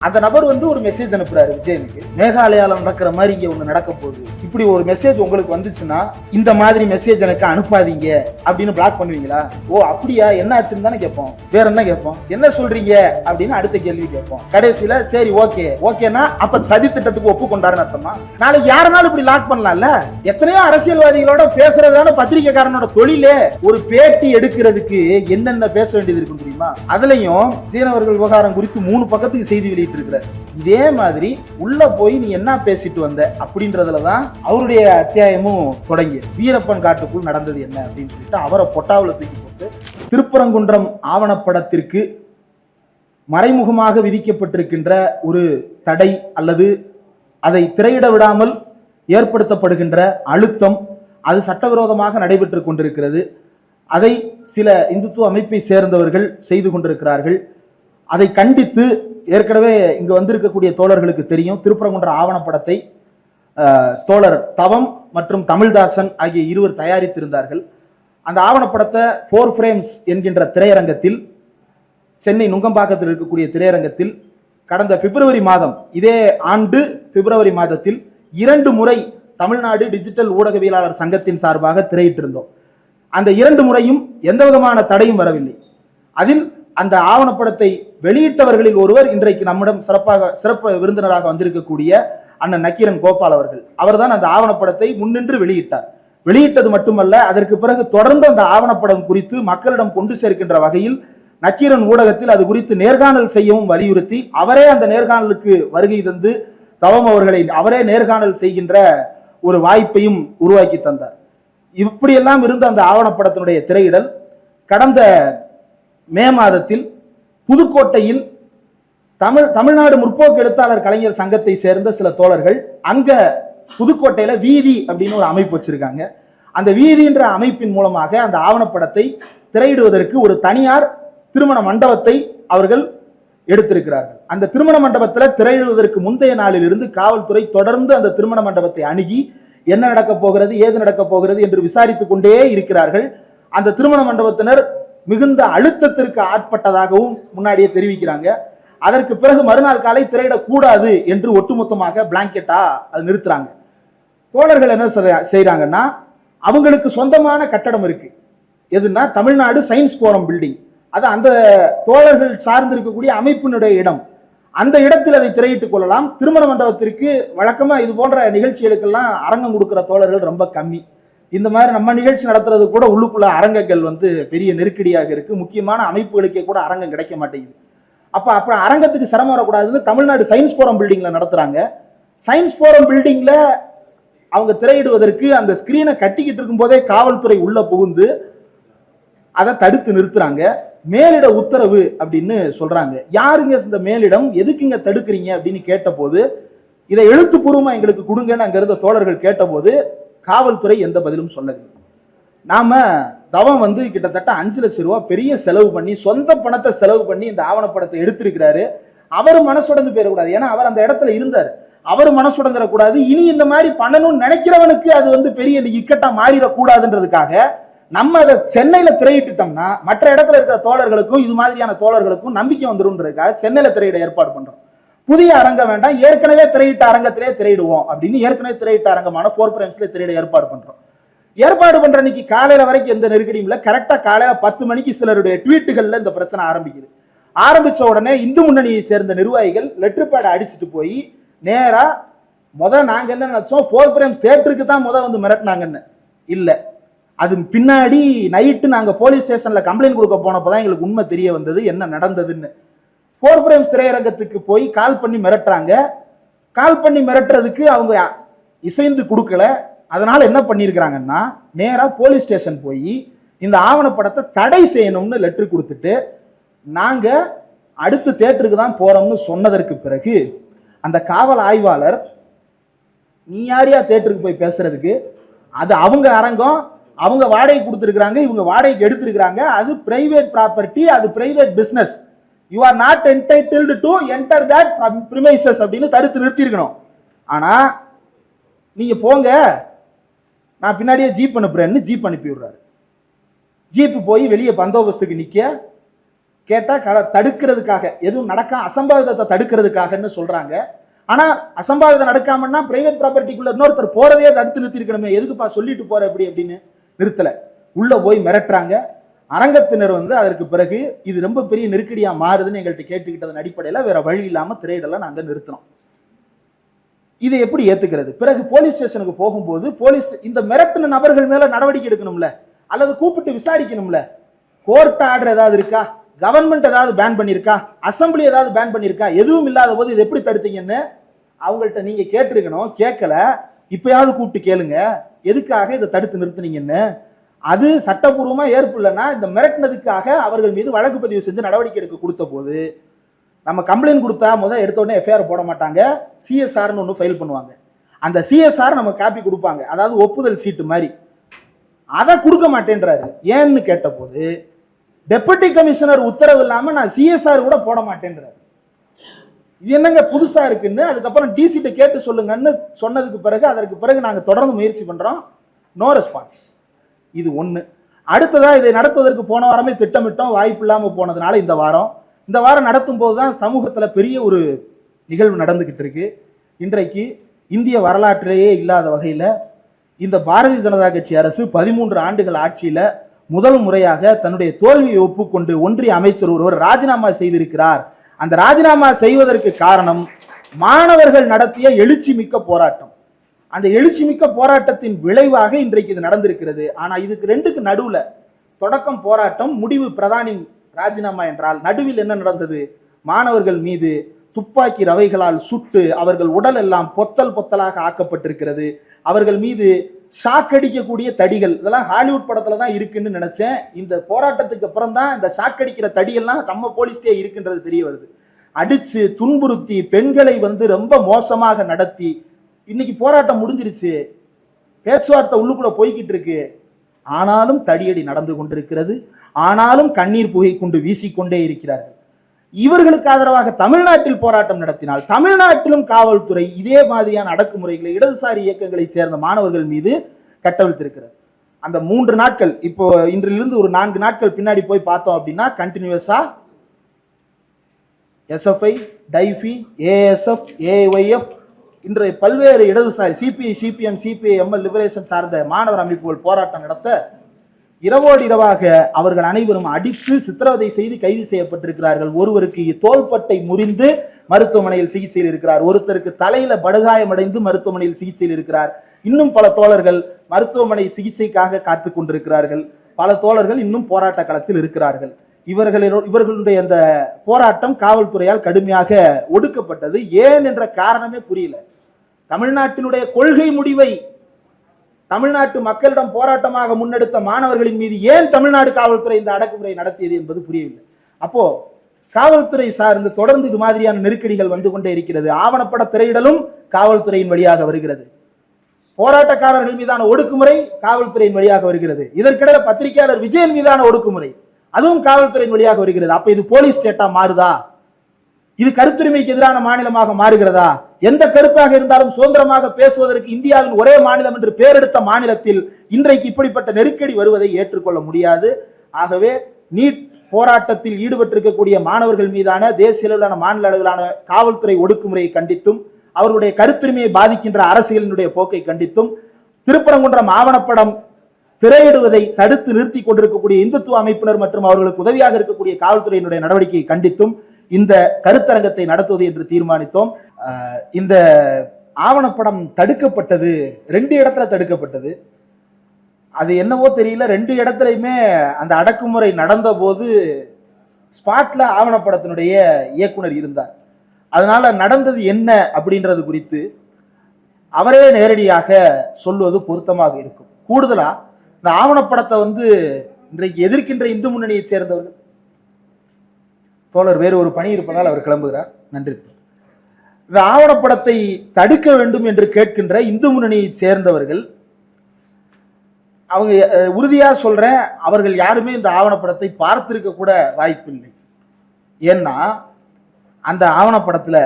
அந்த நபர் வந்து ஒரு மெசேஜ் அனுப்புறாரு விஜயனுக்கு, மேகாலயால நடக்கிற மாதிரி இங்க ஒண்ணு நடக்க போகுது, இப்படி ஒரு மெசேஜ் உங்களுக்கு வந்துச்சுன்னா இந்த மாதிரி மெசேஜ் எனக்கு அனுப்பாதீங்க அப்படின்னு பிளாக் பண்ணுவீங்களா? ஓ அப்படியா, என்ன ஆச்சுன்னு தானே கேட்போம். வேற என்ன கேட்போம், என்ன சொல்றீங்க அப்படின்னு அடுத்த கேள்வி கேட்போம். கடைசியில சரி ஓகே ஓகேனா அப்ப சதி திட்டத்துக்கு ஒப்புக்கொண்டாருன்னு அர்த்தமா? நாளைக்கு யாருனாலும் இப்படி லாக் பண்ணலாம்ல. எத்தனையோ அரசியல்வாதிகளோட பேசுறதான பத்திரிகைக்காரனோட தொழிலே. ஒரு பேட்டி எடுக்கிறதுக்கு என்னென்ன பேச வேண்டியது இருக்கும் தெரியுமா? அதுலயும் சீனவர்கள் விவகாரம் குறித்து 3 பக்கத்துக்கு செய்தி வெளியிட்டு இருக்கிறார். இதே மாதிரி உள்ள போய் நீ என்ன பேசிட்டு வந்த அப்படின்றதுலதான் அவருடைய அத்தியாயமும் தொடங்கி, வீரப்பன் காட்டுக்குள் நடந்தது என்ன அப்படின்னு சொல்லிட்டு அவரை பொட்டாவுல தூக்கி போட்டு திருப்பரங்குன்றம் ஆவணப்படத்திற்கு மறைமுகமாக விதிக்கப்பட்டிருக்கின்ற ஒரு தடை அல்லது அதை திரையிட விடாமல் ஏற்படுத்தப்படுகின்ற அழுத்தம், அது சட்டவிரோதமாக நடைபெற்றுக் கொண்டிருக்கிறது. அதை சில இந்துத்துவ அமைப்பை சேர்ந்தவர்கள் செய்து கொண்டிருக்கிறார்கள். அதை கண்டித்து ஏற்கனவே இங்கு வந்திருக்கக்கூடிய தோழர்களுக்கு தெரியும், திருப்பரங்குன்ற ஆவணப்படத்தை தோழர் தவம் மற்றும் தமிழ்தாசன் ஆகிய இருவர் தயாரித்திருந்தார்கள். அந்த ஆவணப்படத்தை 4 ஃப்ரேம்ஸ் என்கின்ற திரையரங்கத்தில், சென்னை நுங்கம்பாக்கத்தில் இருக்கக்கூடிய திரையரங்கத்தில் கடந்த பிப்ரவரி மாதம், இதே ஆண்டு பிப்ரவரி மாதத்தில் 2 முறை தமிழ்நாடு டிஜிட்டல் ஊடகவியலாளர் சங்கத்தின் சார்பாக திரையிட்டிருந்தோம். அந்த 2 முறையும் எந்த விதமான தடையும் வரவில்லை. அதில் அந்த ஆவணப்படத்தை வெளியிட்டவர்களில் ஒருவர் இன்றைக்கு நம்மிடம் சிறப்பு விருந்தினராக வந்திருக்கக்கூடிய அண்ணன் நக்கீரன் கோபால் அவர்கள். அவர்தான் அந்த ஆவணப்படத்தை முன்னின்று வெளியிட்டார். வெளியிட்டது மட்டுமல்ல, அதற்கு பிறகு தொடர்ந்து அந்த ஆவணப்படம் குறித்து மக்களிடம் கொண்டு சேர்க்கின்ற வகையில் நக்கீரன் ஊடகத்தில் அது குறித்து நேர்காணல் செய்யவும் வலியுறுத்தி அவரே அந்த நேர்காணலுக்கு வருகை தந்து தவம் அவர்களை அவரே நேர்காணல் செய்கின்ற ஒரு வாய்ப்பையும் உருவாக்கி தந்தார். இப்படியெல்லாம் இருந்த அந்த ஆவணப்படத்தினுடைய திரையிடல் கடந்த மே மாதத்தில் புதுக்கோட்டையில் தமிழ்நாடு முற்போக்கு எழுத்தாளர் கலைஞர் சங்கத்தை சேர்ந்த சில தோழர்கள் அங்க புதுக்கோட்டையில வீதி அப்படின்னு ஒரு அமைப்பு வச்சிருக்காங்க. அந்த வீதின்ற அமைப்பின் மூலமாக அந்த ஆவணப்படத்தை திரையிடுவதற்கு ஒரு தனியார் திருமண மண்டபத்தை அவர்கள் எடுத்திருக்கிறார்கள். அந்த திருமண மண்டபத்தில் திரையிடுவதற்கு முந்தைய நாளில் இருந்து காவல்துறை தொடர்ந்து அந்த திருமண மண்டபத்தை அணுகி என்ன நடக்க போகிறது, ஏது நடக்க போகிறது என்று விசாரித்துக் கொண்டே இருக்கிறார்கள். அந்த திருமண மண்டபத்தினர் மிகுந்த அழுத்தத்திற்கு ஆட்பட்டதாகவும் முன்னாடியே தெரிவிக்கிறாங்க. அதற்கு பிறகு மறுநாள் காலை திரையிடக்கூடாது என்று ஒட்டுமொத்தமாக பிளாங்கெட்டா அது நிறுத்துறாங்க. தோழர்கள் என்ன செய்யறாங்கன்னா, அவங்களுக்கு சொந்தமான கட்டடம் இருக்கு. எதுனா தமிழ்நாடு சயின்ஸ் போரம் பில்டிங், அது அந்த தோழர்கள் சார்ந்து இருக்கக்கூடிய அமைப்பினுடைய இடம். அந்த இடத்தில் அதை திரையிட்டுக் கொள்ளலாம். திருமண மண்டபத்திற்கு வழக்கமா இது போன்ற நிகழ்ச்சிகளுக்கெல்லாம் அரங்கம் கொடுக்கிற தோழர்கள் ரொம்ப கம்மி. இந்த மாதிரி நம்ம நிகழ்ச்சி நடத்துறது கூட உள்ளுக்குள்ள அரங்கங்கள் பெரிய நெருக்கடியாக இருக்கு. முக்கியமான அமைப்புகளுக்கே கூட அரங்கம் கிடைக்க மாட்டேங்குது. அப்ப அரங்கத்துக்கு சிரமம் வரக்கூடாதுன்னு தமிழ்நாடு சயின்ஸ் போரம் பில்டிங்ல நடத்துறாங்க. சயின்ஸ் போரம் பில்டிங்ல அவங்க திரையிடுவதற்கு அந்த ஸ்கிரீனை கட்டிக்கிட்டு இருக்கும் போதே காவல்துறை உள்ள புகுந்து அதை தடுத்து நிறுத்துறாங்க. மேலிட உத்தரவு அப்படின்னு சொல்றாங்க. யாருங்க இந்த மேலிடம், எதுக்கு இங்க தடுக்கிறீங்க அப்படின்னு கேட்ட போது, இதை எழுத்துப்பூர்வமா எங்களுக்கு கொடுங்கன்னு அங்க இருந்த தோழர்கள் கேட்ட போது காவல்துறை எந்த பதிலும் சொல்லவில்லை. நாம தவம் கிட்டத்தட்ட 5 லட்சம் ரூபாய் பெரிய செலவு பண்ணி, சொந்த பணத்தை செலவு பண்ணி இந்த ஆவணப்படத்தை எடுத்திருக்கிறாரு. அவர் மனசுடைந்து போயிடக்கூடாது. ஏன்னா அவர் அந்த இடத்துல இருந்தார். அவர் மனசுடைஞ்சிடக்கூடாது. இனி இந்த மாதிரி பண்ணணும்னு நினைக்கிறவனுக்கு அது பெரிய இக்கட்டா மாறிடக்கூடாதுன்றதுக்காக நம்ம அதை சென்னையில திரையிட்டுட்டோம்னா மற்ற இடத்துல இருக்கிற தோழர்களுக்கும் இது மாதிரியான தோழர்களுக்கும் நம்பிக்கை வந்துரும்ன்றதுக்காக சென்னையில திரையிட ஏற்பாடு பண்றோம். புதிய அரங்கம் வேண்டாம், ஏற்கனவே திரையிட்ட அரங்கத்திலே திரையிடுவோம் அப்படின்னு ஏற்கனவே திரையிட்ட அரங்கமான 4 ஃப்ரேம்ஸ்ல திரையிட ஏற்பாடு பண்றோம். ஏற்பாடு பண்ற அன்னைக்கு காலையில வரைக்கும் எந்த நெருக்கடியும் இல்ல. கரெக்டா காலையில 10 மணிக்கு சிலருடைய ட்வீட்டுகள்ல இந்த பிரச்சனை ஆரம்பிக்குது. ஆரம்பிச்ச உடனே இந்து முன்னணியை சேர்ந்த நிர்வாகிகள் லெட்டர் பேட் அடிச்சுட்டு போய் நேரா நாங்க என்ன நினைச்சோம், 4 ஃப்ரேம்ஸ் தியேட்டருக்கு தான் மிரட்டினாங்கன்னு இல்ல. அது பின்னாடி நைட்டு நாங்க போலீஸ் ஸ்டேஷன்ல கம்ப்ளைண்ட் கொடுக்க போனப்பதான் எங்களுக்கு உண்மை தெரிய வந்தது என்ன நடந்ததுன்னு. 4 ஃப்ரேம்ஸ் திரையரங்கத்துக்கு போய் கால் பண்ணி மிரட்டுறாங்க. கால் பண்ணி மிரட்டுறதுக்கு அவங்க இசைந்து கொடுக்கல. அதனால என்ன பண்ணிருக்கிறாங்கன்னா, நேரா போலீஸ் ஸ்டேஷன் போய் இந்த ஆவணப்படத்தை தடை செய்யணும்னு லெட்டர் கொடுத்துட்டு நாங்க அடுத்த தியேட்டருக்கு தான் போறோம்னு சொன்னதற்கு பிறகு அந்த காவல் ஆய்வாளர், நீ யாரையா தியேட்டருக்கு போய் பேசுறதுக்கு, அது அவங்க அரங்கம், அவங்க வாடகை கொடுத்துருக்காங்க, இவங்க வாடகைக்கு எடுத்திருக்கிறாங்க, அது பிரைவேட் ப்ராப்பர்ட்டி, அது private business, you are not entitled to enter that premises அப்படின்னு தடுத்து நிறுத்தி இருக்கணும். ஆனா நீங்க போங்க, நான் பின்னாடியே ஜீப் அனுப்புறேன்னு ஜீப் அனுப்பி விடுறாரு. ஜீப் போய் வெளியே பந்தோபஸ்துக்கு நிக்க கேட்டா தடுக்கிறதுக்காக, எதுவும் அசம்பாவிதத்தை தடுக்கிறதுக்காகன்னு சொல்றாங்க. ஆனா அசம்பாவிதம் நடக்காமன்னா பிரைவேட் ப்ராப்பர்ட்டிக்குள்ள இன்னொருத்தர் போறதையே தடுத்து நிறுத்தி இருக்கணுமே, எதுக்குப்பா சொல்லிட்டு போற எப்படி அப்படின்னு நிறுத்தல. உள்ள போய் மிரட்டுறாங்க. அரங்கத்தினர் அதற்கு பிறகு இது ரொம்ப பெரிய நெருக்கடியா மாறுதுன்னு எங்கள்கிட்ட கேட்டுக்கிட்டதன் அடிப்படையில் வேற வழி இல்லாம திரையிடலாம் நாங்க நிறுத்தினோம். இதை எப்படி ஏத்துக்கிறது? பிறகு போலீஸ் ஸ்டேஷனுக்கு போகும்போது போலீஸ் இந்த மிரட்டின நபர்கள் மேல நடவடிக்கை எடுக்கணும்ல, அல்லது கூப்பிட்டு விசாரிக்கணும்ல. கோர்ட் ஆர்டர் ஏதாவது இருக்கா? கவர்மெண்ட் ஏதாவது பேன் பண்ணிருக்கா? அசம்பிளி ஏதாவது பேன் பண்ணிருக்கா? எதுவும் இல்லாத போது இது எப்படி தடுத்தீங்கன்னு அவங்கள்ட்ட நீங்க கேட்டிருக்கணும். கேட்கல. இப்பயாவது கூப்பிட்டு கேளுங்க, எதுக்காக இதை தடுத்து நிறுத்தினீங்கன்னு. அது சட்டப்பூர்வமா ஏற்பு இல்லைன்னா இந்த மிரட்டினதுக்காக அவர்கள் மீது வழக்கு பதிவு செஞ்சு நடவடிக்கை எடுக்க கொடுத்த போது நம்ம கம்ப்ளைண்ட் கொடுத்தா எடுத்த உடனே எஃப்ஐஆர் போட மாட்டாங்க, சிஎஸ்ஆர்னு ஒன்று ஃபைல் பண்ணுவாங்க. அந்த சிஎஸ்ஆர் நம்ம காப்பி கொடுப்பாங்க, அதாவது ஒப்புதல் சீட்டு மாதிரி. அதை கொடுக்க மாட்டேன்றாரு. ஏன்னு கேட்ட போது டெபுட்டி கமிஷனர் உத்தரவு இல்லாம நான் சிஎஸ்ஆர் கூட போட மாட்டேன்றாரு. இது என்னங்க புதுசா இருக்குன்னு அதுக்கப்புறம் டிசிட்ட கேட்டு சொல்லுங்கன்னு சொன்னதுக்கு பிறகு அதற்கு பிறகு நாங்க தொடர்ந்து முயற்சி பண்றோம். No response. இது ஒண்ணு. அடுத்ததா இதை நடத்துவதற்கு போன வாரமே திட்டமிட்டோம், வாய்ப்பு இல்லாம போனதுனால இந்த வாரம் நடத்தும் போதுதான் சமூகத்துல பெரிய ஒரு நிகழ்வு நடந்துகிட்டு இருக்கு. இன்றைக்கு இந்திய வரலாற்றிலேயே இல்லாத வகையில இந்த பாரதிய ஜனதா கட்சி அரசு 13 ஆண்டுகள் ஆட்சியில முதல் முறையாக தன்னுடைய தோல்வியை ஒப்புக்கொண்டு ஒன்றிய அமைச்சர் ஒருவர் ராஜினாமா செய்திருக்கிறார். அந்த ராஜினாமா செய்வதற்கு காரணம் மாணவர்கள் நடத்திய எழுச்சி மிக்க போராட்டம். அந்த எழுச்சி மிக்க போராட்டத்தின் விளைவாக இன்றைக்கு இது நடந்திருக்கிறது. ஆனா இதுக்கு ரெண்டுக்கு நடுவுல தொடக்கம் போராட்டம், முடிவு பிரதானின் ராஜினாமா என்றால் நடுவில் என்ன நடந்தது? மாணவர்கள் மீது துப்பாக்கி ரவைகளால் சுட்டு அவர்கள் உடல் எல்லாம் பொத்தல் பொத்தலாக ஆக்கப்பட்டிருக்கிறது. அவர்கள் மீது ஷாக் அடிக்கக்கூடிய தடிகள், இதெல்லாம் ஹாலிவுட் படத்துல தான் இருக்குன்னு நினைச்சேன். இந்த போராட்டத்துக்கு அப்புறம் தான் இந்த ஷாக் அடிக்கிற தடியெல்லாம் நம்ம போலீஸ்லயே இருக்குன்றது தெரிய வருது. அடிச்சு துன்புறுத்தி பெண்களை ரொம்ப மோசமாக நடத்தி இன்னைக்கு போராட்டம் முடிஞ்சிருச்சு, பேச்சுவார்த்தை உள்ளுக்குள்ள போய்கிட்டு இருக்கு. ஆனாலும் தடியடி நடந்து கொண்டிருக்கிறது. ஆனாலும் கண்ணீர் புகை கொண்டு வீசிக்கொண்டே இருக்கிறார்கள். இவர்களுக்கு ஆதரவாக தமிழ்நாட்டில் போராட்டம் நடத்தினால் தமிழ்நாட்டிலும் காவல்துறை இதே மாதிரியான அடக்குமுறைகளை இடதுசாரி இயக்கங்களை சேர்ந்த மாணவர்கள் மீது கட்டவிழ்த்திருக்கிறது. அந்த 3 நாட்கள், இப்போ இன்றிலிருந்து ஒரு 4 நாட்கள் பின்னாடி போய் பார்த்தோம் அப்படின்னா கண்டினியூஸா எஸ்எஃப்ஐ, டைஃபி, ஏஎஸ்எஃப், ஏஒய்எஃப் இன்றைய பல்வேறு இடதுசாரி CBI, CPM, CBI, ML liberation சார்ந்த மாணவர் அமைப்புகள் போராட்டம் நடத்த இரவோடு இரவாக அவர்கள் அனைவரும் அடித்து சித்திரவதை செய்து கைது செய்யப்பட்டிருக்கிறார்கள். ஒருவருக்கு தோள்பட்டை முறிந்து மருத்துவமனையில் சிகிச்சையில் இருக்கிறார். ஒருத்தருக்கு தலையில படுகாயம் அடைந்து மருத்துவமனையில் சிகிச்சையில் இருக்கிறார். இன்னும் பல தோழர்கள் மருத்துவமனை சிகிச்சைக்காக காத்துக் கொண்டிருக்கிறார்கள். பல தோழர்கள் இன்னும் போராட்ட களத்தில் இருக்கிறார்கள். இவர்களுடைய அந்த போராட்டம் காவல்துறையால் கடுமையாக ஒடுக்கப்பட்டது. ஏன் என்ற காரணமே புரியல. தமிழ்நாட்டினுடைய கொள்கை முடிவை தமிழ்நாட்டு மக்களிடம் போராட்டமாக முன்னெடுத்த மாணவர்களின் மீது ஏன் தமிழ்நாடு காவல்துறை இந்த அடக்குமுறை நடத்தியது என்பது புரியவில்லை. அப்போ காவல்துறை சார்ந்து தொடர்ந்து இது மாதிரியான நெருக்கடிகள் வந்து கொண்டே இருக்கிறது. ஆவணப்பட திரையிடலும் காவல்துறையின் வழியாக வருகிறது. போராட்டக்காரர்கள் மீதான ஒடுக்குமுறை காவல்துறையின் வழியாக வருகிறது. இதற்கிடையில பத்திரிகையாளர் விஜயன் மீதான ஒடுக்குமுறை அதுவும் காவல்துறையின் வழியாக வருகிறது. அப்ப இது போலீஸ் ஸ்டேட்டா மாறுதா? இது கருத்துரிமைக்கு எதிரான மாநிலமாக மாறுகிறதா? எந்த கருத்தாக இருந்தாலும் சுதந்திரமாக பேசுவதற்கு இந்தியாவின் ஒரே மாநிலம் என்று பெயரெடுத்த மாநிலத்தில் இன்றைக்கு இப்படிப்பட்ட நெருக்கடி வருவதை ஏற்றுக்கொள்ள முடியாது. ஆகவே நீட் போராட்டத்தில் ஈடுபட்டிருக்கக்கூடிய மாணவர்கள் மீதான தேசிய அளவிலான மாநில அளவிலான காவல்துறை ஒடுக்குமுறையை கண்டித்தும் அவர்களுடைய கருத்துரிமையை பாதிக்கின்ற அரசியலினுடைய போக்கை கண்டித்தும் திருப்பரங்குன்றம் ஆவணப்படம் திரையிடுவதை தடுத்து நிறுத்தி கொண்டிருக்கக்கூடிய இந்துத்துவ அமைப்பினர் மற்றும் அவர்களுக்கு உதவியாக இருக்கக்கூடிய காவல்துறையினுடைய நடவடிக்கையை கண்டித்தும் இந்த கருத்தரங்கத்தை நடத்துவது என்று தீர்மானித்தோம். இந்த ஆவணப்படம் தடுக்கப்பட்டது 2 இடத்துல தடுக்கப்பட்டது. அது என்னவோ தெரியல, 2 இடத்துலையுமே அந்த அடக்குமுறை நடந்த போது ஸ்பாட்ல ஆவணப்படத்தினுடைய இயக்குனர் இருந்தார். அதனால நடந்தது என்ன அப்படின்றது குறித்து அவரே நேரடியாக சொல்வது பொருத்தமாக இருக்கும். கூடுதலா இந்த ஆவணப்படத்தை இன்றைக்கு எதிர்க்கின்ற இந்து முன்னணியை சேர்ந்தவர்கள் தோழர் வேறு ஒரு பணி இருப்பதால் அவர் கிளம்புகிறார். நன்றி. இந்த ஆவணப்படத்தை தடுக்க வேண்டும் என்று கேட்கின்ற இந்து முன்னணியை சேர்ந்தவர்கள் அவங்க உறுதியா சொல்றேன், அவர்கள் யாருமே இந்த ஆவணப்படத்தை பார்த்திருக்க கூட வாய்ப்பில்லை. ஏன்னா அந்த ஆவணப்படத்துல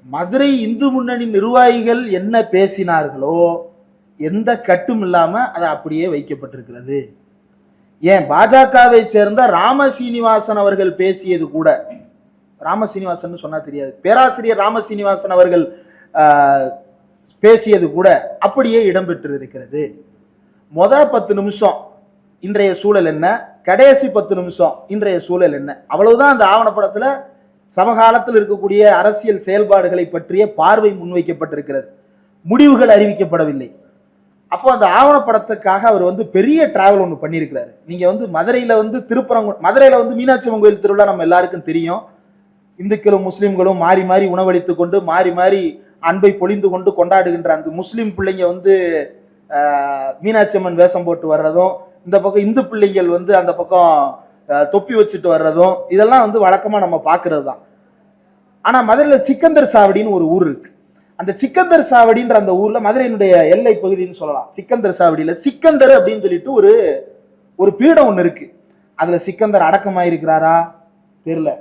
மதுரை இந்து முன்னணி நிர்வாகிகள் என்ன பேசினார்களோ எந்த கட்டும் இல்லாம அது அப்படியே வைக்கப்பட்டிருக்கிறது. ஏன் பாஜகவை சேர்ந்த ராமசீனிவாசன் அவர்கள் பேசியது கூட, ராமசீனிவாசன் சொன்னா தெரியாது, பேராசிரியர் ராமசீனிவாசன் அவர்கள் பேசியது கூட அப்படியே இடம்பெற்று இருக்கிறது. மொத 10 நிமிஷம் இன்றைய சூழல் என்ன, கடைசி 10 நிமிஷம் இன்றைய சூழல் என்ன, அவ்வளவுதான் அந்த ஆவணப்படத்துல சமகாலத்தில் இருக்கக்கூடிய அரசியல் செயல்பாடுகளை பற்றிய பார்வை முன்வைக்கப்பட்டிருக்கிறது. முடிவுகள் அறிவிக்கப்படவில்லை. அப்போ அந்த ஆவணப்படத்துக்காக அவர் பெரிய டிராவல் ஒன்று பண்ணியிருக்கிறாரு. நீங்க மதுரையில மதுரையில மீனாட்சி அம்மன் கோயில் திருவிழா நம்ம எல்லாருக்கும் தெரியும். இந்துக்களும் முஸ்லிம்களும் மாறி மாறி உணவளித்துக் கொண்டு மாறி மாறி அன்பை பொழிந்து கொண்டு கொண்டாடுகின்ற அந்த முஸ்லிம் பிள்ளைங்க மீனாட்சி அம்மன் வேஷம் போட்டு வர்றதும், இந்த பக்கம் இந்து பிள்ளைகள் அந்த பக்கம் தொப்பி வச்சுட்டு வர்றதும், இதெல்லாம் வழக்கமா நம்ம பாக்குறது தான். ஆனா மதுரையில சிக்கந்தர் சாவடின்னு ஒரு ஊர் இருக்கு. அந்த சிக்கந்தர் சாவடின்ற அந்த ஊர்ல மதுரையினுடைய எல்லை பகுதின்னு சொல்லலாம். சிக்கந்தர் சாவடியில சிக்கந்தர் அப்படின்னு சொல்லிட்டு ஒரு பீடம் ஒண்ணு இருக்கு. அதுல சிக்கந்தர் அடக்கமாயிருக்கிறாரா தெரியல,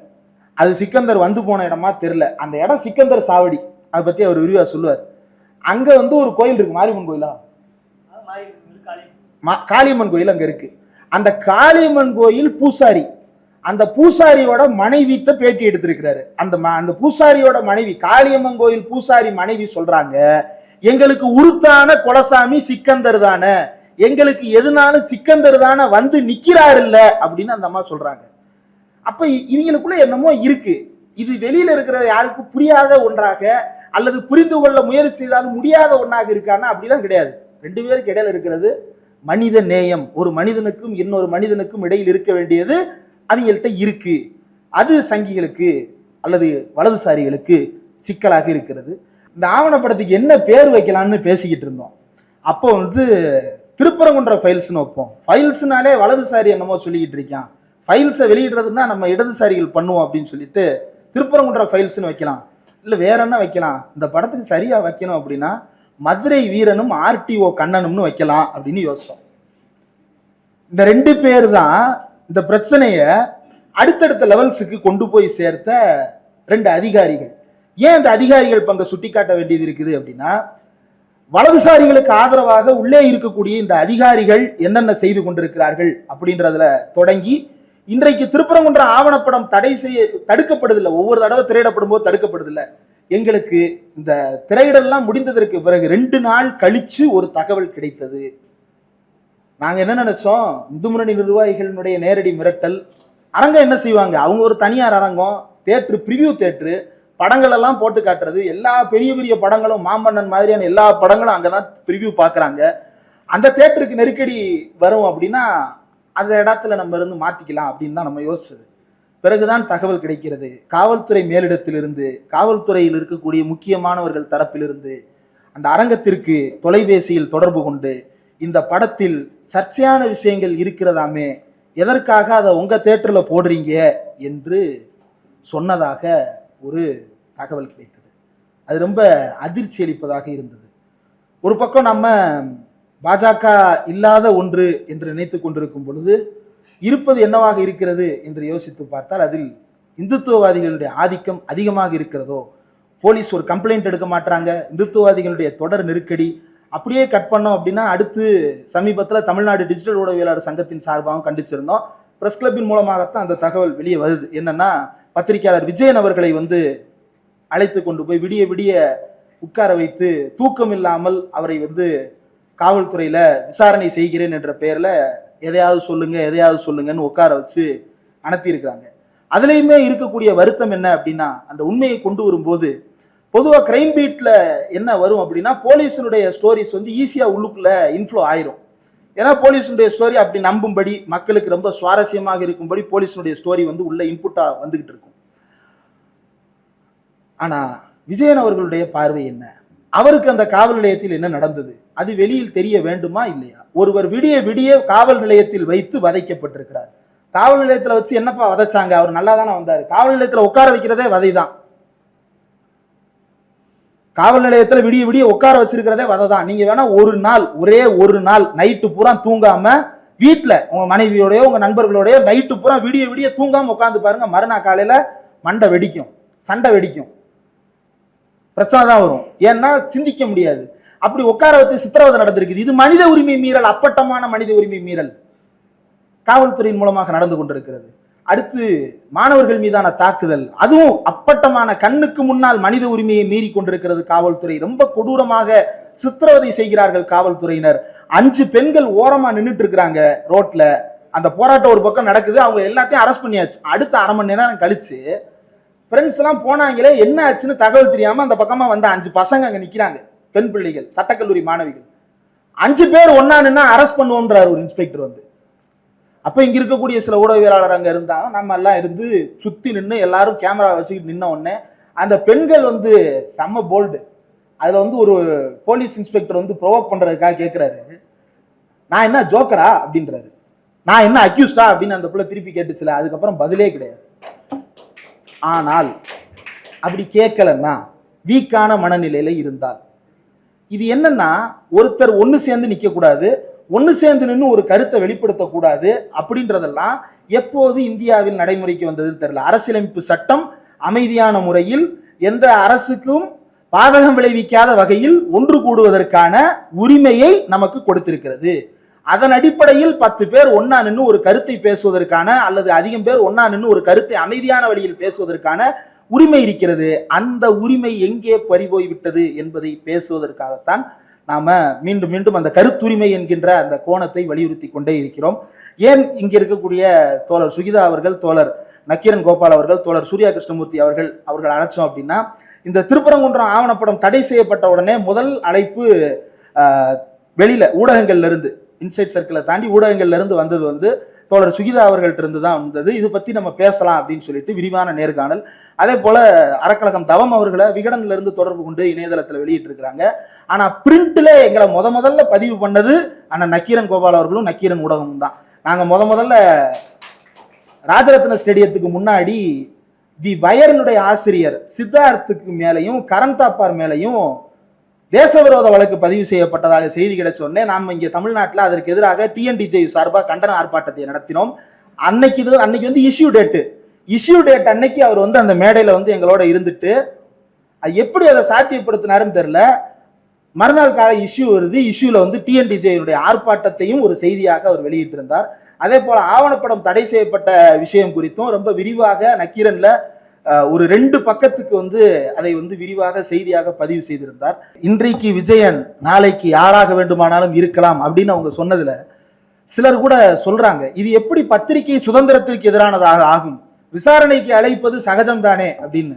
அது சிக்கந்தர் போன இடமா தெரியல. அந்த இடம் சிக்கந்தர் சாவடி, அதை பத்தி அவர் விரிவா சொல்லுவார். அங்க ஒரு கோயில் இருக்கு, மாரியம்மன் கோயிலா, காளியம்மன் கோயில் அங்க இருக்கு. அந்த காளியம்மன் கோயில் பூசாரி, அந்த பூசாரியோட மனைவிட்ட பேட்டி எடுத்திருக்கிறாரு. அந்த பூசாரியோட மனைவி, காளியம்மன் கோயில் பூசாரி மனைவி சொல்றாங்க, எங்களுக்கு உருத்தான குலசாமி சிக்கந்தர் தானே, எங்களுக்கு எதுனாலும் சிக்கந்தர் தானே நிக்கிறாரு இல்ல அப்படின்னு அந்த அம்மா சொல்றாங்க. அப்ப இவங்களுக்குள்ள என்னமோ இருக்கு. இது வெளியில இருக்கிற யாருக்கும் புரியாத ஒன்றாக அல்லது புரிந்து கொள்ள முயற்சி செய்தாலும் முடியாத ஒன்றாக இருக்கானா அப்படிலாம் கிடையாது. 2 பேருக்கு இடையில இருக்கிறது மனித நேயம். ஒரு மனிதனுக்கும் இன்னொரு மனிதனுக்கும் இடையில் இருக்க வேண்டியது அவங்கள்ட்ட இருக்கு. அது சங்கிகளுக்கு அல்லது வலதுசாரிகளுக்கு சிக்கலாக இருக்கிறது. இந்த ஆவணப்படத்துக்கு என்ன பேர் வைக்கலாம்னு பேசிக்கிட்டு இருந்தோம். அப்போ திருப்பரங்குன்ற ஃபைல்ஸ்னு வைப்போம். ஃபைல்ஸ்னாலே வலதுசாரி என்னமோ சொல்லிக்கிட்டு இருக்கான், ஃபைல்ஸை வெளியிடுறதுன்னா நம்ம இடதுசாரிகள் பண்ணுவோம் அப்படின்னு சொல்லிட்டு திருப்பரங்குன்ற ஃபைல்ஸ்னு வைக்கலாம். இல்ல வேற என்ன வைக்கலாம், இந்த படத்துக்கு சரியா வைக்கணும் அப்படின்னா மதுரை வீரனும் ஆர்டிஓ கண்ணனும்னு வைக்கலாம் அப்படின்னு யோசிச்சோம். இந்த 2 பேர் தான் இந்த பிரச்சனைய அடுத்தடுத்த லெவல்ஸுக்கு கொண்டு போய் சேர்த்த 2 அதிகாரிகள். ஏன் இந்த அதிகாரிகள் பங்க சுட்டிக்காட்ட வேண்டியது இருக்குது அப்படின்னா, வலதுசாரிகளுக்கு ஆதரவாக உள்ளே இருக்கக்கூடிய இந்த அதிகாரிகள் என்னென்ன செய்து கொண்டிருக்கிறார்கள் அப்படின்றதுல தொடங்கி இன்றைக்கு திருப்பரங்குன்ற ஆவணப்படம் தடுக்கப்படுதில்லை. ஒவ்வொரு தடவை திரையிடப்படும் போது தடுக்கப்படுதில்லை. எங்களுக்கு இந்த திரையிடலாம் முடிந்ததற்கு பிறகு 2 நாள் கழிச்சு ஒரு தகவல் கிடைத்தது. நாங்க என்ன நினைச்சோம், இந்து முன்னணி நிர்வாகிகளுடைய நேரடி மிரட்டல். அரங்கம் என்ன செய்வாங்க, அவங்க ஒரு தனியார் அரங்கம், தேட்டரு, பிரிவியூ தேட்டரு, படங்கள் எல்லாம் போட்டு காட்டுறது. எல்லா பெரிய பெரிய படங்களும் மாமன்னன் மாதிரியான எல்லா படங்களும் அங்கதான் பிரிவியூ பாக்குறாங்க. அந்த தேட்டருக்கு நெருக்கடி வரும் அப்படின்னா அந்த இடத்துல நம்ம மாத்திக்கலாம் அப்படின்னு தான் நம்ம யோசிச்சது. பிறகுதான் தகவல் கிடைக்கிறது. காவல்துறை மேலிடத்திலிருந்து, காவல்துறையில் இருக்கக்கூடிய முக்கியமானவர்கள் தரப்பிலிருந்து அந்த அரங்கத்திற்கு தொலைபேசியில் தொடர்பு கொண்டு இந்த படத்தில் சர்ச்சையான விஷயங்கள் இருக்கிறதாமே, எதற்காக அதை உங்க தேட்டர்ல போடுறீங்க என்று சொன்னதாக ஒரு தகவல் கிடைத்தது. அது ரொம்ப அதிர்ச்சி அளிப்பதாக இருந்தது. ஒரு பக்கம் நம்ம பாஜக இல்லாத ஒன்று என்று நினைத்துக் கொண்டிருக்கும் பொழுது இருப்பது என்னவாக இருக்கிறது என்று யோசித்து பார்த்தால் அதில் இந்துத்துவவாதிகளுடைய ஆதிக்கம் அதிகமாக இருக்கிறதோ. போலீஸ் ஒரு கம்ப்ளைண்ட் எடுக்க மாட்டாங்க, இந்துத்துவவாதிகளுடைய தொடர் நெருக்கடி. அப்படியே கட் பண்ணோம் அப்படின்னா அடுத்து சமீபத்தில் தமிழ்நாடு டிஜிட்டல் ஊடகவியலாளர் சங்கத்தின் சார்பாகவும் கண்டிச்சிருந்தோம். பிரஸ் கிளப்பின் மூலமாகத்தான் அந்த தகவல் வெளியே வருது. என்னன்னா, பத்திரிகையாளர் விஜயன் அவர்களை அழைத்து கொண்டு போய் விடிய விடிய உட்கார வைத்து தூக்கம் இல்லாமல் அவரை காவல்துறையில விசாரணை செய்கிறேன் என்ற பெயர்ல எதையாவது சொல்லுங்கன்னு உட்கார வச்சு அனுப்பி இருக்கிறாங்க. அதுலயுமே இருக்கக்கூடிய வருத்தம் என்ன அப்படின்னா, அந்த உண்மையை கொண்டு வரும்போது பொதுவா கிரைம் பீட்ல என்ன வரும் அப்படின்னா, போலீஸினுடைய ஸ்டோரிஸ் ஈஸியா உள்ளுக்குள்ள இன்ஃப்ளோ ஆயிரும். ஏன்னா போலீஸினுடைய ஸ்டோரி அப்படி நம்பும்படி, மக்களுக்கு ரொம்ப சுவாரஸ்யமாக இருக்கும்படி போலீஸினுடைய ஸ்டோரி உள்ள இன்புட்டா வந்துகிட்டு இருக்கும். ஆனா விஜயன் அவர்களுடைய பார்வை என்ன, அவருக்கு அந்த காவல் நிலையத்தில் என்ன நடந்தது, அது வெளியில் தெரிய வேண்டுமா இல்லையா? ஒருவர் விடிய விடிய காவல் நிலையத்தில் வைத்து வதைக்கப்பட்டிருக்கிறார். காவல் நிலையத்துல வச்சு என்னப்பா வதைச்சாங்க, அவர் நல்லா தானே வந்தாரு. காவல் நிலையத்துல உட்கார வைக்கிறதே வதைதான். காவல் நிலையத்துல விடிய விடிய உட்கார வச்சிருக்கிறதே வதைதான். நீங்க வேணா ஒரே ஒரு நாள் நைட்டு பூரா தூங்காம வீட்டுல உங்க மனைவியோடய உங்க நண்பர்களோடய நைட்டு பூரா விடிய விடிய தூங்காம உட்கார்ந்து பாருங்க, மறுநாள் காலையில மண்டை வெடிக்கும், சண்டை வெடிக்கும், பிரச்சனை தான் வரும். ஏன்னா சிந்திக்க முடியாது. அப்படி உட்கார வச்சு சித்திரவதை நடந்திருக்குது. இது மனித உரிமை மீறல், அப்பட்டமான மனித உரிமை மீறல். காவல்துறையின் மூலமாக நடந்து கொண்டிருக்கிறது. அடுத்து மாணவர்கள் மீதான தாக்குதல், அதுவும் அப்பட்டமான கண்ணுக்கு முன்னால் மனித உரிமையை மீறி கொண்டிருக்கிறது காவல்துறை. ரொம்ப கொடூரமாக சித்திரவதை செய்கிறார்கள் காவல்துறையினர். 5 பெண்கள் ஓரமா நின்றுட்டு இருக்கிறாங்க ரோட்ல. அந்த போராட்டம் ஒரு பக்கம் நடக்குது, அவங்க எல்லாத்தையும் அரெஸ்ட் பண்ணியாச்சு. அடுத்த அரை மணி நேரம் கழிச்சு ஃப்ரெண்ட்ஸ் எல்லாம் போனாங்களே, என்ன ஆச்சுன்னு தகவல் தெரியாம அந்த பக்கமா வந்த 5 பசங்க அங்க நிக்கிறாங்க, பெண் பிள்ளைகள், சட்டக்கல்லூரி மாணவிகள். 5 பேர் ஒன்னா நின்னா அரெஸ்ட் பண்ணுவோன்றார் ஒரு இன்ஸ்பெக்டர் வந்து. அப்ப இங்க இருக்கக்கூடிய சில ஊடகவியலாளர் அங்க இருந்தாங்க, நம்ம எல்லாம் இருந்து சுத்தி நின்று எல்லாரும் கேமரா வச்சுக்கிட்டு நின்ன உடனே அந்த பெண்கள் வந்து செம்ம போல்டு. அதுல வந்து ஒரு போலீஸ் இன்ஸ்பெக்டர் வந்து ப்ரொவோக் பண்றதுக்காக கேட்கிறாரு, நான் என்ன ஜோக்கரா அப்படின்றாரு, நான் என்ன அக்யூஸ்டா அப்படின்னு அந்த பிள்ளை திருப்பி கேட்டுச்சுல. அதுக்கப்புறம் பதிலே கிடையாது. ஆனால் அப்படி கேட்கலன்னா, வீக்கான மனநிலையில இருந்தால், இது என்னன்னா, ஒருத்தர் ஒன்னு சேர்ந்து நிக்க கூடாது, ஒன்னு சேர்ந்து நின்று ஒரு கருத்தை வெளிப்படுத்தக்கூடாது அப்படின்றதெல்லாம் எப்போது இந்தியாவில் நடைமுறைக்கு வந்ததுன்னு தெரியல. அரசியலமைப்பு சட்டம் அமைதியான முறையில் எந்த அரசுக்கும் பாதகம் விளைவிக்காத வகையில் ஒன்று கூடுவதற்கான உரிமையை நமக்கு கொடுத்திருக்கிறது. அதன் அடிப்படையில் 10 பேர் ஒன்னா நின்று ஒரு கருத்தை பேசுவதற்கான, அல்லது அதிகம் பேர் ஒன்னா நின்று ஒரு கருத்தை அமைதியான வழியில் பேசுவதற்கான உரிமை இருக்கிறது. அந்த உரிமை எங்கே பறிபோய் விட்டது என்பதை பேசுவதற்காகத்தான் நாம மீண்டும் மீண்டும் அந்த கருத்துரிமை என்கின்ற அந்த கோணத்தை வலியுறுத்தி கொண்டே இருக்கிறோம். ஏன் இங்க இருக்கக்கூடிய தோழர் சுகிதா அவர்கள், தோழர் நக்கீரன் கோபால் அவர்கள், தோழர் சூர்யா கிருஷ்ணமூர்த்தி அவர்கள் அழைச்சோம் அப்படின்னா, இந்த திருப்பரங்குன்றம் ஆவணப்படம் தடை செய்யப்பட்ட உடனே முதல் அழைப்பு வெளியில ஊடகங்கள்ல இருந்து, இன்சைட் சர்க்கிளை தாண்டி ஊடகங்கள்ல இருந்து வந்தது வந்து தோழர் சுகிதா அவர்கள்ட்ட இருந்து தான் வந்தது. இது பத்தி நம்ம பேசலாம் அப்படின்னு சொல்லிட்டு விரிவான நேர்காணல். அதே போல அறக்கழகம் தவம் அவர்களை விகடன்ல இருந்து தொடர்பு கொண்டு இணையதளத்துல வெளியிட்டு இருக்கிறாங்க. ஆனா பிரிண்ட்ல எங்களை முதல்ல பதிவு பண்ணது அண்ணன் நக்கீரன் கோபால் அவர்களும் நக்கீரன் ஊடகமும் தான். நாங்க முதல்ல ராஜரத்ன ஸ்டேடியத்துக்கு முன்னாடி தி வயர்னுடைய ஆசிரியர் சித்தார்த்துக்கு மேலையும் கரண் தாப்பார் மேலையும் தேசவிரோத வழக்கு பதிவு செய்யப்பட்டதாக செய்தி கிடைச்ச உடனே நாம இங்க தமிழ்நாட்டில் அதற்கு எதிராக டிஎன்டிஜே சார்பாக கண்டன ஆர்ப்பாட்டத்தை நடத்தினோம். அன்னைக்கு வந்து இஷ்யூ டேட் அன்னைக்கு அவர் வந்து அந்த மேடையில வந்து எங்களோட இருந்துட்டு எப்படி அதை சாத்தியப்படுத்தினாருன்னு தெரியல. மறுநாள் கால இஷ்யூ வருது, இஷ்யூல வந்து டிஎன்டிஜே ஆர்ப்பாட்டத்தையும் ஒரு செய்தியாக அவர் வெளியிட்டிருந்தார். அதே போல ஆவணப்படம் தடை செய்யப்பட்ட விஷயம் குறித்தும் ரொம்ப விரிவாக நக்கீரன்ல ஒரு 2 பக்கத்துக்கு வந்து அதை வந்து விரிவாக செய்தியாக பதிவு செய்திருந்தார். இன்றைக்கு விஜயன் நாளைக்கு யாராக வேண்டுமானாலும் இருக்கலாம் அப்படின்னு அவங்க சொன்னதுல சிலர் கூட சொல்றாங்க, இது எப்படி பத்திரிகை சுதந்திரத்திற்கு எதிரானதாக ஆகும், விசாரணைக்கு அழைப்பது சகஜம் தானே அப்படின்னு.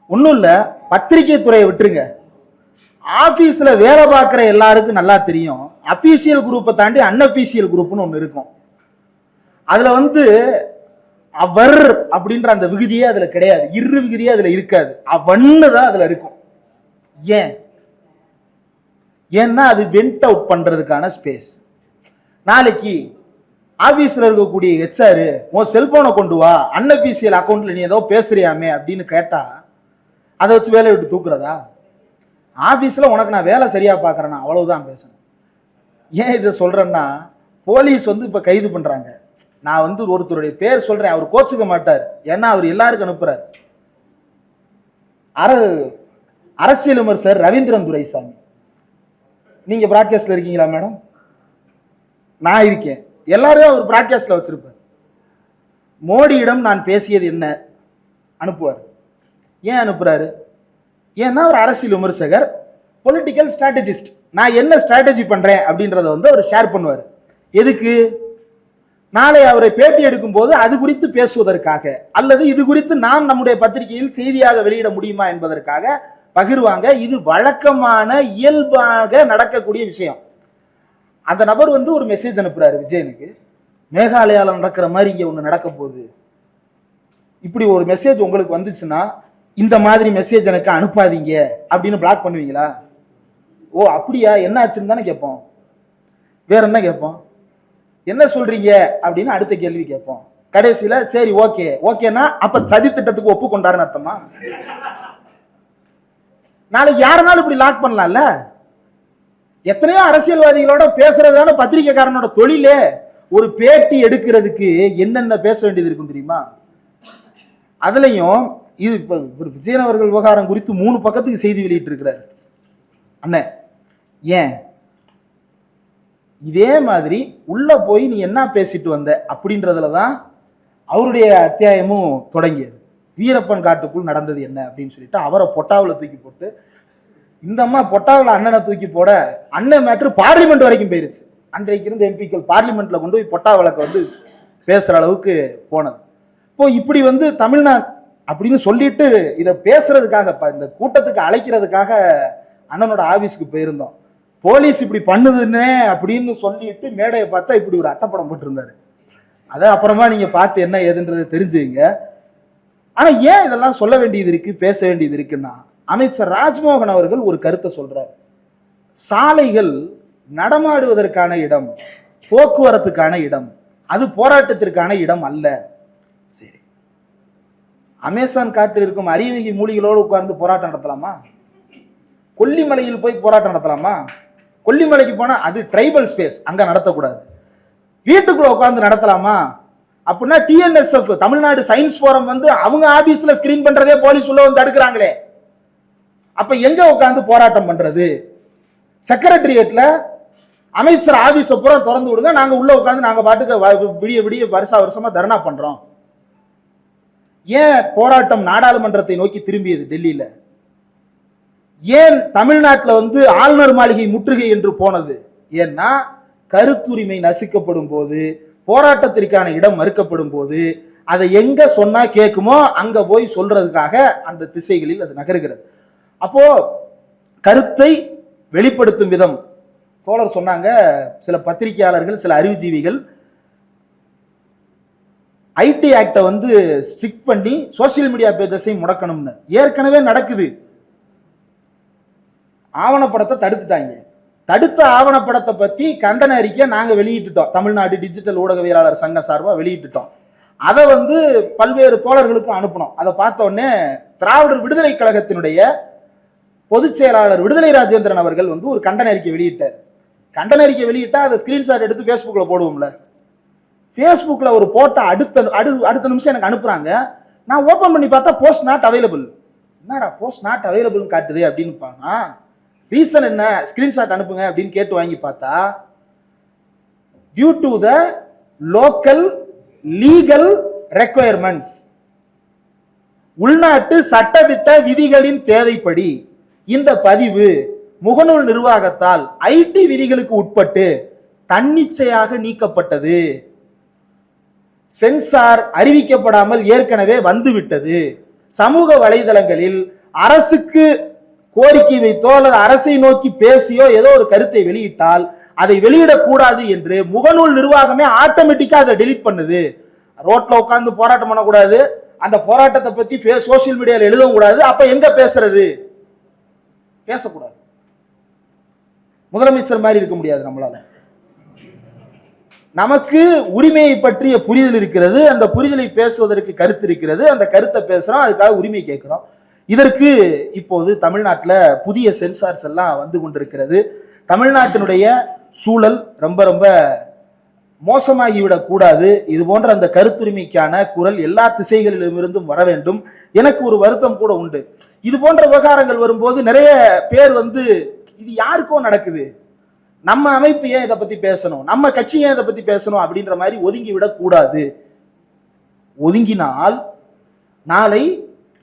ஒன்னும் இல்ல, பத்திரிகை துறையை விட்டுருங்க, ஆபீஸ்ல வேலை பார்க்கிற எல்லாருக்கும் நல்லா தெரியும், அபிஷியல் குரூப்பை தாண்டி அன்அபிஷியல் குரூப்னு ஒண்ணு இருக்கும். அதுல வந்து அவர் அப்படின்ற அந்த விகுதியே அதுல கிடையாது, இரு விகுதியே அதுல இருக்காது, அவன்னு தான் அதுல இருக்கும். ஏன்னா அது வெண்ட் அவுட் பண்றதுக்கான ஸ்பேஸ். நாளைக்கு ஆபீஸ்ல இருக்கக்கூடிய ஹெச்ஆர் உன் செல்போனை கொண்டு வா, அன்அபிஷியல் அக்கௌண்ட்ல நீ ஏதோ பேசுறியாமே அப்படின்னு கேட்டா அதை வச்சு வேலையை விட்டு தூக்குறதா? ஆபீஸ்ல உனக்கு நான் வேலை சரியா பாக்குறேன்னா அவ்வளவுதான் பேசணும். ஏன் இதை சொல்றேன்னா, போலீஸ் வந்து இப்ப கைது பண்றாங்க. நான் வந்து ஒருத்தருடைய பேர் சொல்றேன், அவர் கோச்சுக்க மாட்டார், ஏன்னா அவர் எல்லாருக்கும் அனுப்புறாரு. அரசியல் விமர்சகர் ரவீந்திரன் துரைசாமி, நீங்க பிராட்காஸ்ட்ல இருக்கீங்களா மேடம்? நான் இருக்கேன். எல்லாரும் அவர் பிராட்காஸ்ட்ல வச்சிருப்பார். மோடியிடம் நான் பேசியது என்ன அனுப்புவார். ஏன் அனுப்புறாரு? ஏன்னா அவர் அரசியல் விமர்சகர், பொலிட்டிக்கல் ஸ்ட்ராட்டஜிஸ்ட். நான் என்ன ஸ்ட்ராட்டஜி பண்றேன் அப்படின்றத வந்து அவர் ஷேர் பண்ணுவார். எதுக்கு? நாளை அவரை பேட்டி எடுக்கும் போது அது குறித்து பேசுவதற்காக, அல்லது இது குறித்து நாம் நம்முடைய பத்திரிகையில் செய்தியாக வெளியிட முடியுமா என்பதற்காக பகிர்வாங்க. இது வழக்கமான இயல்பாக நடக்கக்கூடிய விஷயம். அந்த நபர் வந்து ஒரு மெசேஜ் அனுப்புறாரு விஜயனுக்கு, மேகாலயால நடக்கிற மாதிரி இங்க ஒண்ணு நடக்க போகுது, இப்படி ஒரு மெசேஜ் உங்களுக்கு வந்துச்சுன்னா இந்த மாதிரி மெசேஜ் எனக்கு அனுப்பாதீங்க அப்படின்னு பிளாக் பண்ணுவீங்களா? ஓ அப்படியா, என்ன ஆச்சுன்னு தானே கேட்போம். வேற என்ன கேட்போம்? என்ன சொல்றீங்க அப்படின்னு அடுத்த கேள்வி கேட்போம். கடைசியில சரி ஓகேனா அப்ப சதி திட்டத்துக்கு ஒப்புக்கொண்டாருன்னு அர்த்தமா? நாளைக்கு யாருனாலும் இப்படி லாக் பண்ணலாம்ல. எத்தனையோ அரசியல்வாதிகளோட பேசுறதான பத்திரிகைக்காரனோட தொழிலே. ஒரு பேட்டி எடுக்கிறதுக்கு என்னென்ன பேச வேண்டியது இருக்கும் தெரியுமா? அதுலயும் இது இப்ப விஜயன் அவர்கள் விவகாரம் குறித்து 3 பக்கத்துக்கு செய்தி வெளியிட்டு இருக்கிறார் அண்ணன். ஏன் இதே மாதிரி உள்ள போய் நீ என்ன பேசிட்டு வந்த அப்படின்றதுலதான் அவருடைய அத்தியாயமும் தொடங்கியது. வீரப்பன் காட்டுக்குள் நடந்தது என்ன அப்படின்னு சொல்லிட்டு அவரை பொட்டாவில் தூக்கி போட்டு, இந்த அம்மா பொட்டாவில் அண்ணனை தூக்கி போட அண்ணன் மேட்ரு பார்லிமெண்ட் வரைக்கும் போயிருச்சு. அன்றைக்கு இருந்த எம்பிக்கள் பார்லிமெண்ட்ல கொண்டு போய் பொட்டா வழக்கு பேசுற அளவுக்கு போனது. இப்போ இப்படி தமிழ்நாடு அப்படின்னு சொல்லிட்டு இதை பேசுறதுக்காக இந்த கூட்டத்துக்கு அழைக்கிறதுக்காக அண்ணனோட ஆபீஸ்க்கு போயிருந்தோம். போலீஸ் இப்படி பண்ணுதுன்னு அப்படின்னு சொல்லிட்டு மேடையை பார்த்தா இப்படி ஒரு அட்டப்படம் போட்டிருந்தாரு. அதை அப்புறமா நீங்க பார்த்து என்ன ஏதுன்றது தெரிஞ்சுங்க. ஆனா ஏன் இதெல்லாம் சொல்ல வேண்டியது இருக்கு, பேச வேண்டியது இருக்குன்னா, அமைச்சர் ராஜ்மோகன் அவர்கள் ஒரு கருத்தை சொல்றார். சாலைகள் நடமாடுவதற்கான இடம், போக்குவரத்துக்கான இடம், அது போராட்டத்திற்கான இடம் அல்ல. சரி, அமேசான் காட்டில் இருக்கும் அரியவகை மூலிகளோடு உட்கார்ந்து போராட்டம் நடத்தலாமா? கொல்லிமலையில் போய் போராட்டம் நடத்தலாமா? கொல்லிமலைக்கு போனா அது ட்ரைபல் ஸ்பேஸ், அங்க நடத்தக்கூடாது. வீட்டுக்குள்ள உட்கார்ந்து நடத்தலாமா? அப்படின்னா டிஎன்எஸ்எஃப் தமிழ்நாடு சயின்ஸ் போரம் அவங்க ஆபீஸ்ல ஸ்கிரீன் பண்றதே போலீஸ் உள்ள தடுக்கிறாங்களே, அப்ப எங்க உட்கார்ந்து போராட்டம் பண்றது? செக்ரட்டரியேட்ல அமைச்சர் ஆபீஸ பூரா திறந்து விடுங்க, நாங்க உள்ள உட்கார்ந்து நாங்க பாட்டுக்கு விடிய விடிய வருஷமா தர்ணா பண்றோம். ஏன் போராட்டம் நாடாளுமன்றத்தை நோக்கி திரும்பியது டெல்லியில? ஏன் தமிழ்நாட்டில் ஆளுநர் மாளிகை முற்றுகை என்று போனது? ஏன்னா கருத்துரிமை நசுக்கப்படும் போது, போராட்டத்திற்கான இடம் மறுக்கப்படும் போது, அதை எங்க சொன்னா கேட்குமோ அங்க போய் சொல்றதுக்காக அந்த திசைகளில் அது நகர்கிறது. அப்போ கருத்தை வெளிப்படுத்தும் விதம், தோழர் சொன்னாங்க, சில பத்திரிகையாளர்கள், சில அறிவுஜீவிகள் ஐடி ஆக்டை ஸ்ட்ரிக்ட் பண்ணி சோசியல் மீடியா பேஜஸை முடக்கணும்னு. ஏற்கனவே நடக்குது. ஆவணப்படத்தை தடுத்துட்டாங்க. தடுத்த ஆவணப்படத்தை பத்தி கண்டன அறிக்கை நாங்க வெளியிட்டுட்டோம். தமிழ்நாடு டிஜிட்டல் ஊடகவியலாளர் சங்க சார்பா வெளியிட்டுட்டோம். அதை பல்வேறு தோழர்களுக்கும் அனுப்பணும். அதை பார்த்த உடனே திராவிடர் விடுதலை கழகத்தினுடைய பொதுச் செயலாளர் விடுதலை ராஜேந்திரன் அவர்கள் ஒரு கண்டன அறிக்கை வெளியிட்டார். கண்டன அறிக்கை வெளியிட்டா அதை ஸ்கிரீன்ஷாட் எடுத்து பேஸ்புக்ல போடுவோம்ல. பேஸ்புக்ல ஒரு போட்டோ அடுத்த நிமிஷம் எனக்கு அனுப்புறாங்க. நான் ஓபன் பண்ணி பார்த்தா போஸ்ட் நாட் அவைலபிள். என்னடா போஸ்ட் நாட் அவைலபிள் காட்டுது அப்படின்னு பானா, ரீசன் என்ன, ஸ்கிரீன்ஷாட் அனுப்புங்க அப்படின்னு கேட்டு வாங்கி பார்த்தா, due to the local legal requirements, உள்நாட்டு சட்டதிட்ட விதிகளின் தேவைப்படி இந்த பதிவு முகநூல் நிர்வாகத்தால் ஐடி விதிகளுக்கு உட்பட்டு தன்னிச்சையாக நீக்கப்பட்டது, சென்சார் அறிவிக்கப்படாமல் ஏற்கனவே வந்துவிட்டது, சமூக வலைதளங்களில் அரசுக்கு கோரிக்கை வைத்தோ அல்லது அரசை நோக்கி பேசியோ ஏதோ ஒரு கருத்தை வெளியிட்டால் அதை வெளியிடக்கூடாது என்று முகநூல் நிர்வாகமே ஆட்டோமேட்டிக்கா அதை டெலீட் பண்ணுது. ரோட்ல உட்கார்ந்து போராட்டம் பண்ணக்கூடாது, அந்த போராட்டத்தை பத்தி சோசியல் மீடியால எழுதவும் கூடாது. அப்ப எங்க பேசுறது? பேசக்கூடாது. முதலமைச்சர் மாதிரி இருக்க முடியாது நம்மளால. நமக்கு உரிமையை பற்றிய புரிதல் இருக்கிறது, அந்த புரிதலை பேசுவதற்கு கருத்து இருக்கிறது, அந்த கருத்தை பேசுறோம், அதுக்காக உரிமை கேட்கிறோம். இதற்கு இப்போது தமிழ்நாட்டில் புதிய சென்சார்ஸ் எல்லாம் கொண்டிருக்கிறது. தமிழ்நாட்டினுடைய சூழல் ரொம்ப ரொம்ப மோசமாகிவிடக் கூடாது. இது போன்ற அந்த கருத்துரிமைக்கான குரல் எல்லா திசைகளிலுமிருந்தும் வர வேண்டும். எனக்கு ஒரு வருத்தம் கூட உண்டு. இது போன்ற விவகாரங்கள் வரும்போது நிறைய பேர் இது யாருக்கோ நடக்குது, நம்ம அமைப்பு ஏன் இதை பத்தி பேசணும், நம்ம கட்சி ஏன் இதை பத்தி பேசணும் அப்படின்ற மாதிரி ஒதுங்கி விடக் கூடாது. ஒதுங்கினால் நாளை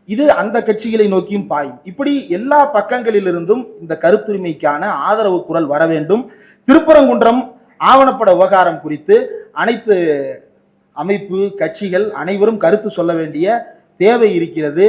இது அந்த கட்சிகளை நோக்கியும் பாயும். இப்படி எல்லா பக்கங்களிலிருந்தும் இந்த கருத்துரிமைக்கான ஆதரவு குரல் வர வேண்டும். திருப்பரங்குன்றம் ஆவணப்பட விவகாரம் குறித்து அனைத்து அமைப்பு கட்சிகள் அனைவரும் கருத்து சொல்ல வேண்டிய தேவை இருக்கிறது.